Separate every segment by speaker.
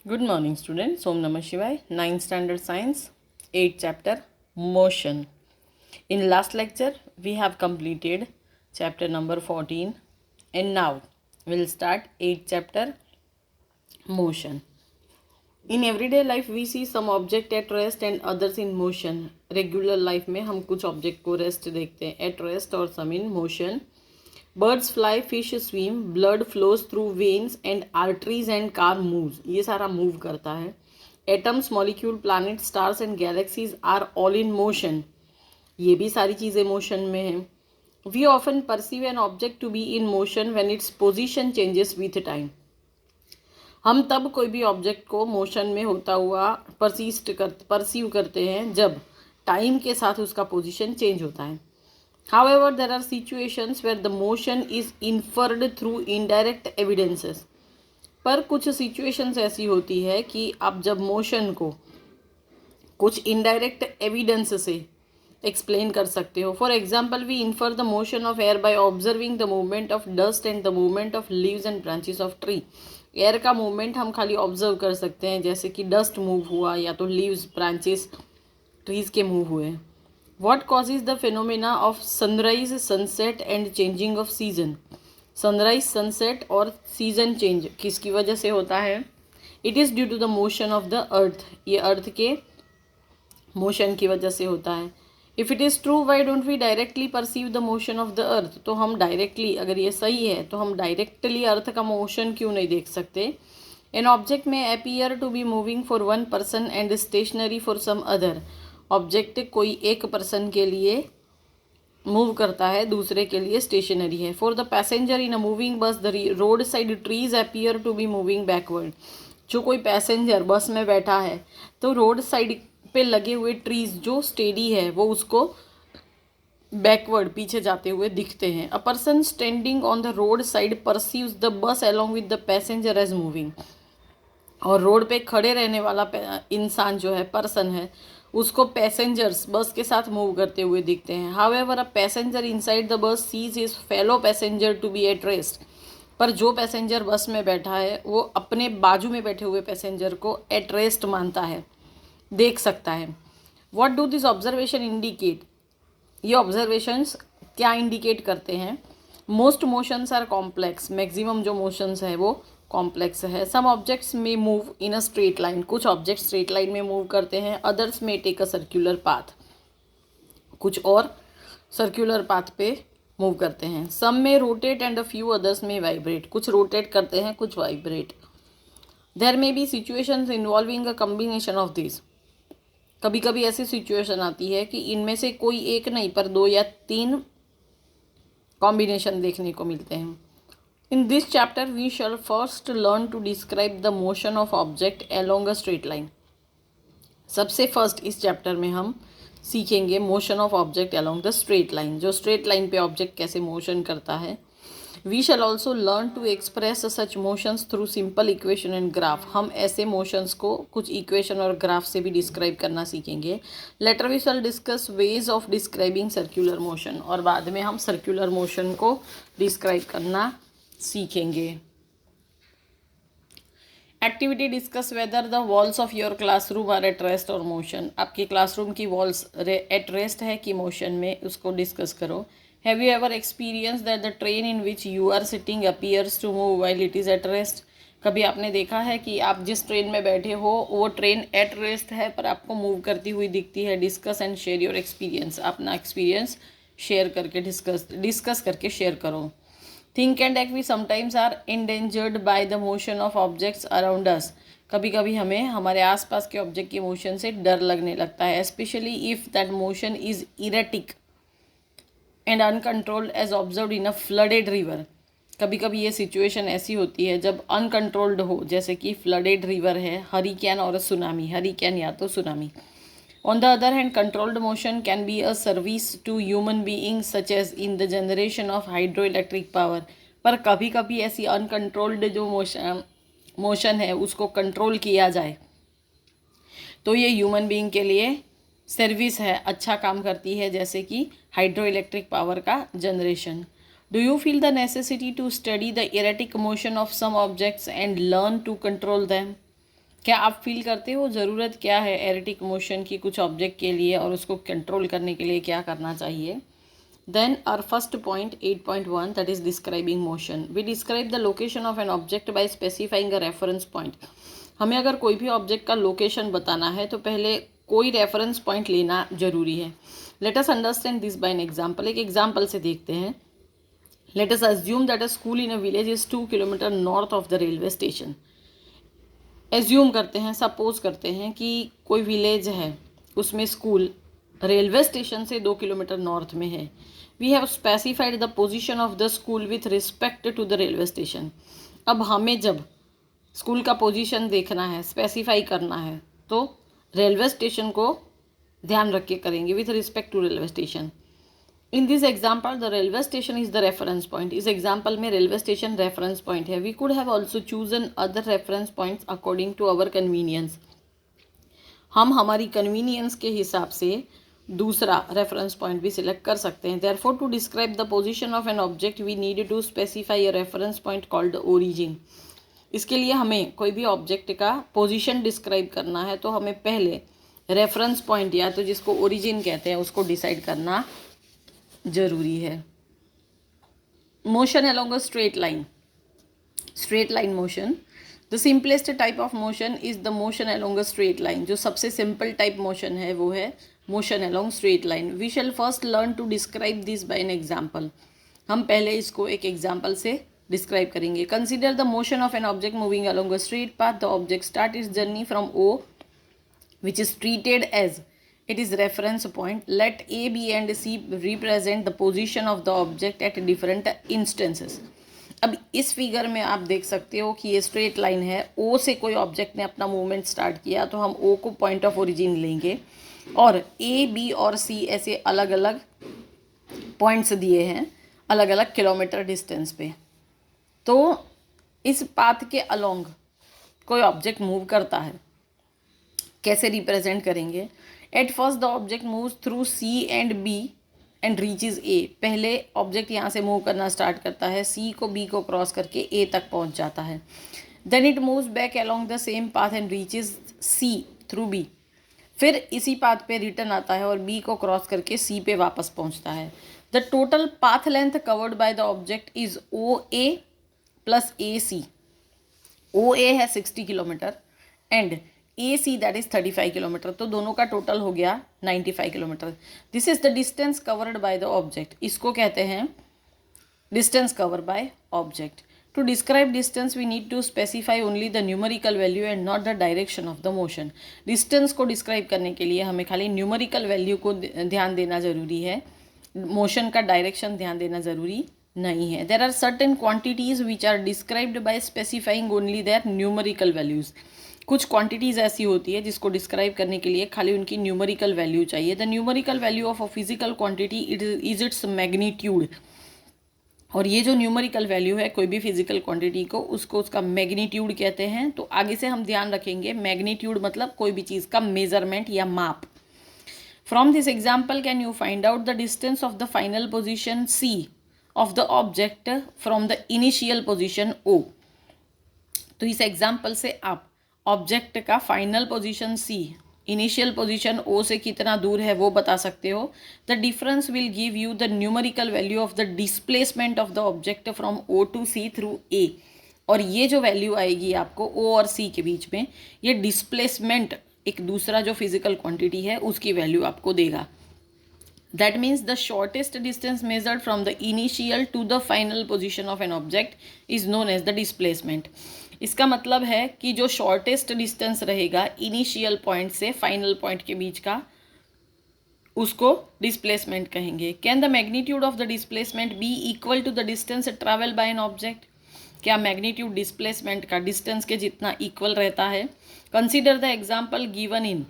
Speaker 1: Good morning, students. Om Namah Shivaya. 9th Standard Science, 8th chapter, Motion. In last lecture, we have completed chapter number 14, and now we'll start 8th chapter, Motion. In everyday life, we see some object at rest and others in motion. Regular life में हम कुछ object को rest देखते हैं at rest और some in motion. Birds fly, fish swim, blood flows through veins and arteries and car moves. ये सारा move करता है. Atoms, molecule, planets, stars and galaxies are all in motion. ये भी सारी चीज़ें motion में हैं. We often perceive an object to be in motion when its position changes with time. हम तब कोई भी ऑब्जेक्ट को मोशन में होता हुआ परसीव करते हैं जब टाइम के साथ उसका पोजीशन चेंज होता है. However, there are situations where the motion is inferred through indirect evidences. पर कुछ situations ऐसी होती है कि आप जब मोशन को कुछ indirect evidence से explain कर सकते हो. For example, we infer the motion of air by observing the movement of dust and the movement of leaves and branches of tree. Air का मूवमेंट हम खाली ऑब्जर्व कर सकते हैं, जैसे कि डस्ट मूव हुआ या तो लीव्स ब्रांचेस ट्रीज के मूव हुए. What causes the phenomena of sunrise, sunset and changing of season? Sunrise, sunset और सीजन चेंज किसकी वजह से होता है? It is due to the motion of the earth. ये अर्थ के मोशन की वजह से होता है. If it is true, why don't we directly perceive the motion of the earth? तो हम डायरेक्टली, अगर ये सही है तो हम डायरेक्टली अर्थ का मोशन क्यों नहीं देख सकते? An object may appear to be moving for one person and stationary for some other. Object कोई एक पर्सन के लिए मूव करता है, दूसरे के लिए स्टेशनरी है. For the passenger in a moving bus the road side trees appear to be moving backward. जो कोई पैसेंजर बस में बैठा है तो रोड साइड पे लगे हुए ट्रीज जो स्टेडी है वो उसको बैकवर्ड पीछे जाते हुए दिखते हैं. A person standing on the road side perceives the bus along with the passenger as moving. और रोड पे खड़े रहने वाला इंसान जो है, पर्सन है, उसको पैसेंजर्स बस के साथ मूव करते हुए दिखते हैं. However a passenger inside the bus sees his fellow passenger to be at rest. पर जो पैसेंजर बस में बैठा है वो अपने बाजू में बैठे हुए पैसेंजर को एट रेस्ट मानता है, देख सकता है. What do this observation indicate? ये ऑब्जर्वेशंस क्या इंडिकेट करते हैं? Most motions are complex. Maximum जो मोशंस है वो कॉम्प्लेक्स है. Some objects may move in a straight line. कुछ ऑब्जेक्ट स्ट्रेट लाइन में मूव करते हैं. अदर्स में टेक अ सर्क्यूलर पाथ. कुछ और सर्क्यूलर पाथ पे मूव करते हैं. Some may rotate and a few others may vibrate. कुछ रोटेट करते हैं, कुछ vibrate. There may be situations involving a combination of this. कभी कभी ऐसी सिचुएशन आती है कि इनमें से कोई एक नहीं पर दो या तीन कॉम्बिनेशन देखने को मिलते हैं. In this chapter, we shall first learn to describe the motion of object along a straight line. सबसे फर्स्ट इस चैप्टर में हम सीखेंगे motion of object along the straight line. जो स्ट्रेट लाइन पे ऑब्जेक्ट कैसे मोशन करता है. We shall also learn to express such motions through simple equation and graph. हम ऐसे मोशंस को कुछ इक्वेशन और ग्राफ से भी डिस्क्राइब करना सीखेंगे. Later we shall discuss ways of describing circular motion. और बाद में हम सर्कुलर मोशन को डिस्क्राइब करना सीखेंगे. Activity discuss whether the walls of your classroom are at rest और मोशन. आपकी क्लासरूम की वॉल्स एट रेस्ट है कि मोशन में, उसको डिस्कस करो. Have you ever experience that the train in which you are sitting appears to move while it is at rest. कभी आपने देखा है कि आप जिस ट्रेन में बैठे हो वो ट्रेन एट रेस्ट है पर आपको मूव करती हुई दिखती है. Discuss and share your experience. अपना एक्सपीरियंस शेयर करके डिस्कस करके शेयर करो. Think and act we sometimes are endangered by the motion of objects around us. कभी कभी हमें हमारे आसपास के ऑब्जेक्ट के मोशन से डर लगने लगता है. Especially if that motion is erratic and uncontrolled as observed in a flooded river. कभी कभी ये सिचुएशन ऐसी होती है जब अनकंट्रोल्ड हो, जैसे कि फ्लडेड रिवर है, हरिकेन और सुनामी. हरिकेन या तो tsunami. On the other hand, controlled motion can be a service to human beings such as in the generation of hydroelectric power. पर कभी कभी ऐसी अनकंट्रोल्ड जो मोशन है उसको कंट्रोल किया जाए तो ये ह्यूमन बीइंग के लिए सर्विस है, अच्छा काम करती है, जैसे कि हाइड्रो इलेक्ट्रिक पावर का generation. Do you feel the necessity to study the erratic motion of some objects and learn to control them? क्या आप फील करते हो ज़रूरत क्या है एरिटिक मोशन की कुछ ऑब्जेक्ट के लिए और उसको कंट्रोल करने के लिए क्या करना चाहिए? Then our first point 8.1, that is describing motion. We describe the location of an object by specifying a reference point. हमें अगर कोई भी ऑब्जेक्ट का लोकेशन बताना है तो पहले कोई रेफरेंस पॉइंट लेना जरूरी है. Let us understand this by an example. एक एग्जाम्पल से देखते हैं. Let us assume that a school in a village is 2 kilometre north of the railway station. Assume करते हैं, सपोज करते हैं कि कोई विलेज है, उसमें स्कूल रेलवे स्टेशन से 2 किलोमीटर नॉर्थ में है. We have specified the position of the school with respect to the railway station. अब हमें जब स्कूल का पोजीशन देखना है, स्पेसिफाई करना है, तो रेलवे स्टेशन को ध्यान रख के करेंगे with respect to railway station. In this example the railway station is the reference point. इस एग्जाम्पल में रेलवे स्टेशन रेफरेंस पॉइंट है. We could have also chosen other reference points according to our convenience. हम हमारी convenience के हिसाब से दूसरा reference point भी सिलेक्ट कर सकते हैं. Therefore to describe the position of an object we need to specify a reference point called origin. इसके लिए हमें कोई भी ऑब्जेक्ट का पोजीशन डिस्क्राइब करना है तो हमें पहले रेफरेंस पॉइंट या तो जिसको ओरिजिन कहते हैं उसको डिसाइड करना जरूरी है. Motion along a straight line. Straight line motion. The simplest type of motion is the motion along a straight line. जो सबसे सिंपल टाइप मोशन है वो है motion along straight line. We shall first learn to describe this by an example. हम पहले इसको एक example से डिस्क्राइब करेंगे. Consider the motion of an object moving along a straight path. The object start its journey from O which is treated as it is reference point. Let A, B and C represent the position of the object at different instances. अब इस figure में आप देख सकते हो कि ये straight line है. O से कोई ऑब्जेक्ट ने अपना मूवमेंट स्टार्ट किया तो हम O को पॉइंट ऑफ ओरिजिन लेंगे और A, B और C ऐसे अलग अलग पॉइंट्स दिए हैं अलग अलग किलोमीटर डिस्टेंस पे. तो इस पाथ के अलोंग कोई ऑब्जेक्ट मूव करता है. कैसे रिप्रेजेंट करेंगे? At first the object moves through C and B and reaches A. पहले ऑब्जेक्ट यहाँ से मूव करना स्टार्ट करता है, सी को बी को क्रॉस करके ए तक पहुँच जाता है. Then it moves back along the same path and reaches C through B. फिर इसी पाथ पे रिटर्न आता है और बी को क्रॉस करके सी पे वापस पहुँचता है. The total path length covered by the object is O A plus A C. O A है 60 kilometre and A C that is 35 kilometre. तो दोनों का टोटल हो गया 95 kilometre. This is the distance covered by the object. इसको कहते हैं distance cover by object. To describe distance we need to specify only the numerical value and not the direction of the motion. Distance को describe करने के लिए हमें खाली numerical value को ध्यान देना ज़रूरी है. मोशन का डायरेक्शन ध्यान देना ज़रूरी नहीं है. There are certain quantities which are described by specifying only their numerical values. कुछ क्वांटिटीज़ ऐसी होती है जिसको डिस्क्राइब करने के लिए खाली उनकी न्यूमेरिकल वैल्यू चाहिए. The numerical value of a physical quantity is its magnitude. और ये जो न्यूमेरिकल वैल्यू है कोई भी फिजिकल क्वांटिटी को उसको उसका मैग्नीट्यूड कहते हैं. तो आगे से हम ध्यान रखेंगे मैग्नीट्यूड मतलब कोई भी चीज़ का मेजरमेंट या माप. From this example can you find out the distance of the final position C of the object from the initial position O. तो इस एग्जाम्पल से आप ऑब्जेक्ट का final position C initial position O से कितना दूर है वो बता सकते हो. The difference will give you the numerical value of the displacement of the object from O to C through A. और ये जो वैल्यू आएगी आपको O और C के बीच में, ये डिस्प्लेसमेंट एक दूसरा जो फिजिकल क्वांटिटी है उसकी वैल्यू आपको देगा. That means the shortest distance measured from the initial to the final position of an object is known as the displacement. इसका मतलब है कि जो शॉर्टेस्ट डिस्टेंस रहेगा इनिशियल पॉइंट से फाइनल पॉइंट के बीच का उसको डिस्प्लेसमेंट कहेंगे. Can the magnitude of the displacement be equal to the distance travel by an object. क्या मैग्नीट्यूड डिस्प्लेसमेंट का डिस्टेंस के जितना इक्वल रहता है? Consider the example given in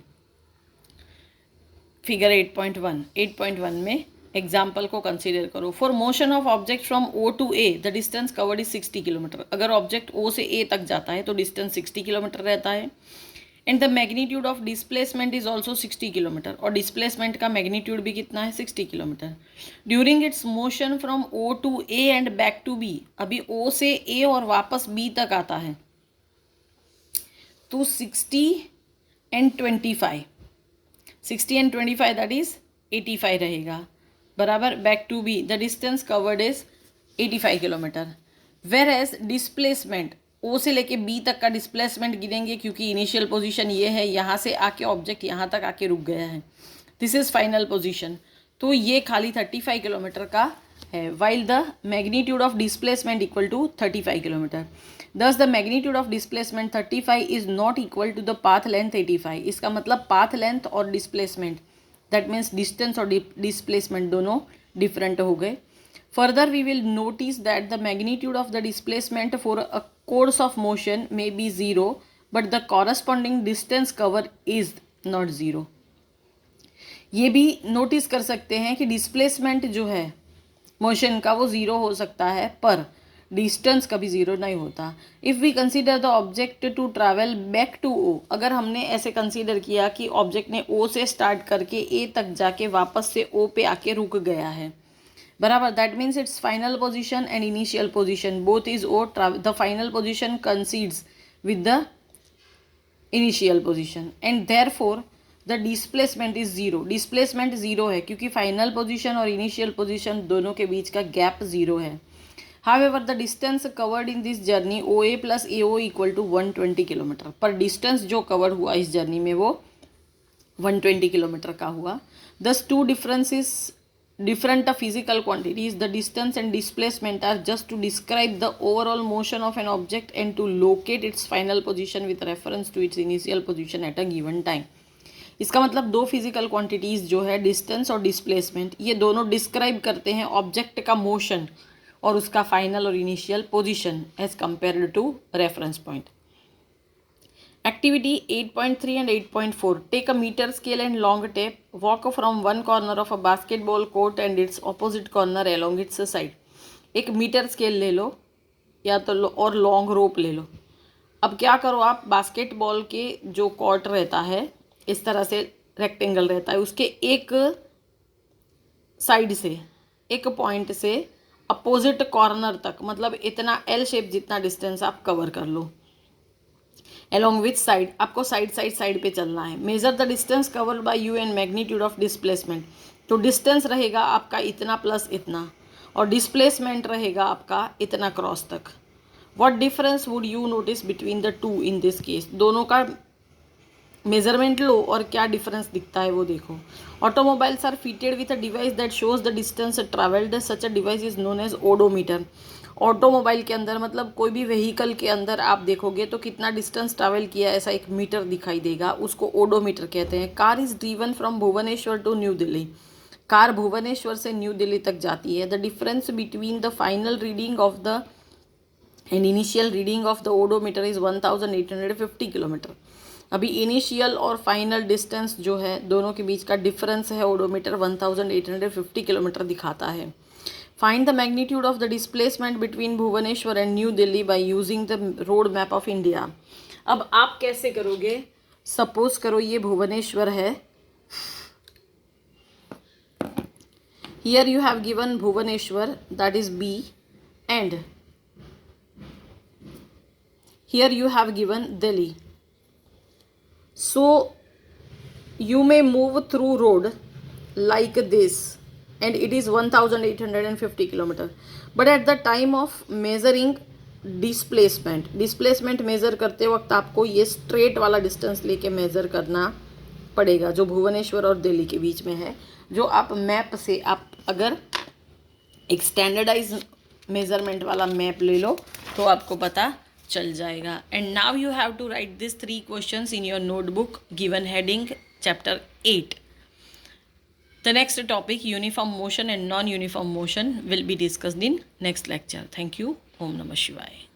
Speaker 1: figure 8.1. 8.1 में एग्जाम्पल को कंसीडर करो. For motion of object from O to A the distance covered is 60 kilometre. अगर ऑब्जेक्ट O से A तक जाता है तो डिस्टेंस 60 किलोमीटर रहता है. And the magnitude of displacement is also 60 kilometre. और डिस्प्लेसमेंट का मैग्नीट्यूड भी कितना है? 60 kilometre. During its motion from O to A and back to B. अभी O से A और वापस B तक आता है तो 60 and 25, 60 and 25 दैट इज 85 रहेगा, बराबर. Back to B the distance covered is 85 kilometre. Whereas displacement O से लेके बी तक का डिस्प्लेसमेंट गिनेंगे क्योंकि इनिशियल पोजीशन ये है, यहाँ से आके ऑब्जेक्ट यहाँ तक आके रुक गया है. This is final position. तो ये खाली 35 किलोमीटर का है. While the magnitude of displacement equal to 35 kilometre. Thus the magnitude of displacement 35 is not equal to the path length 85. इसका मतलब पाथ लेंथ और डिस्प्लेसमेंट दैट मीन्स डिस्टेंस और displacement दोनों डिफरेंट हो गए. Further, we will notice that the magnitude of the displacement for a course of motion may be 0, but the corresponding distance cover is not 0. ये भी notice कर सकते हैं कि डिस्प्लेसमेंट जो है मोशन का वो 0 हो सकता है, पर डिस्टेंस कभी 0 नहीं होता. If we consider the object to travel back to O, अगर हमने ऐसे कंसीडर किया कि ऑब्जेक्ट ने ओ से स्टार्ट करके ए तक जाके वापस से ओ पे आके रुक गया है, बराबर. That means its final position and initial position both is O. The final position coincides with the initial position and therefore the displacement is 0. Displacement 0 है क्योंकि फाइनल पोजीशन और इनिशियल पोजीशन दोनों के बीच का गैप 0 है. However the distance covered in this journey O A plus A O equal to 120 kilometre. पर distance जो कवर हुआ इस जर्नी में वो 120 किलोमीटर का हुआ. This two differences different physical quantities, the distance and displacement are just to describe the overall motion of an object and to locate its final position with reference to its initial position at a given time. इसका मतलब दो physical quantities जो है distance और displacement, ये दोनों describe करते हैं ऑब्जेक्ट का मोशन और उसका फाइनल और initial position as compared to reference point. Activity 8.3 and 8.4. Take a meter scale and long tape. Walk from one corner of a basketball court and its opposite corner along its side. एक metre scale ले लो या तो और long rope ले लो. अब क्या करो आप, बास्केटबॉल के जो कोर्ट रहता है इस तरह से रेक्टेंगल रहता है, उसके एक साइड से एक पॉइंट से अपोजिट कॉर्नर तक, मतलब इतना एल शेप जितना डिस्टेंस आप कवर कर लो. Along which side, आपको साइड पे चलना है. Measure the distance covered bye you and magnitude of displacement. तो डिस्टेंस रहेगा आपका इतना प्लस इतना और डिस्प्लेसमेंट रहेगा आपका इतना क्रॉस तक. What difference would you notice between the two in this case. दोनों का मेजरमेंट लो और क्या डिफरेंस दिखता है वो देखो. Automobiles are fitted with a device that shows the distance travelled. Such a device is known as odometer. Automobile के अंदर मतलब कोई भी व्हीकल के अंदर आप देखोगे तो कितना डिस्टेंस ट्रैवल किया ऐसा एक मीटर दिखाई देगा, उसको ओडोमीटर कहते हैं. Car is driven from Bhubaneswar to New Delhi. Car Bhubaneswar से न्यू दिल्ली तक जाती है. The difference between the final reading of the and initial reading of the odometer is 1850 kilometre. अभी इनिशियल और फाइनल डिस्टेंस जो है दोनों के बीच का डिफरेंस है, ओडोमीटर 1850 किलोमीटर दिखाता है. Find the magnitude of the displacement between Bhubaneswar and New Delhi by using the road map of India. अब आप कैसे करोगे, सपोज करो ये भुवनेश्वर है. Here you have given Bhubaneswar, that is B, and here you have given Delhi. So you may move through road like this. And it is 1850 kilometer. But at the time of measuring displacement measure करते वक्त आपको ये straight वाला distance लेके measure करना पड़ेगा जो भुवनेश्वर और दिल्ली के बीच में है, जो आप मैप से आप अगर एक स्टैंडर्डाइज मेज़रमेंट वाला मैप ले लो तो आपको पता चल जाएगा. And now you have to write this 3 questions in your notebook given heading chapter 8. The next topic, uniform motion and non-uniform motion, will be discussed in next lecture. Thank you. Om Namah Shivaya.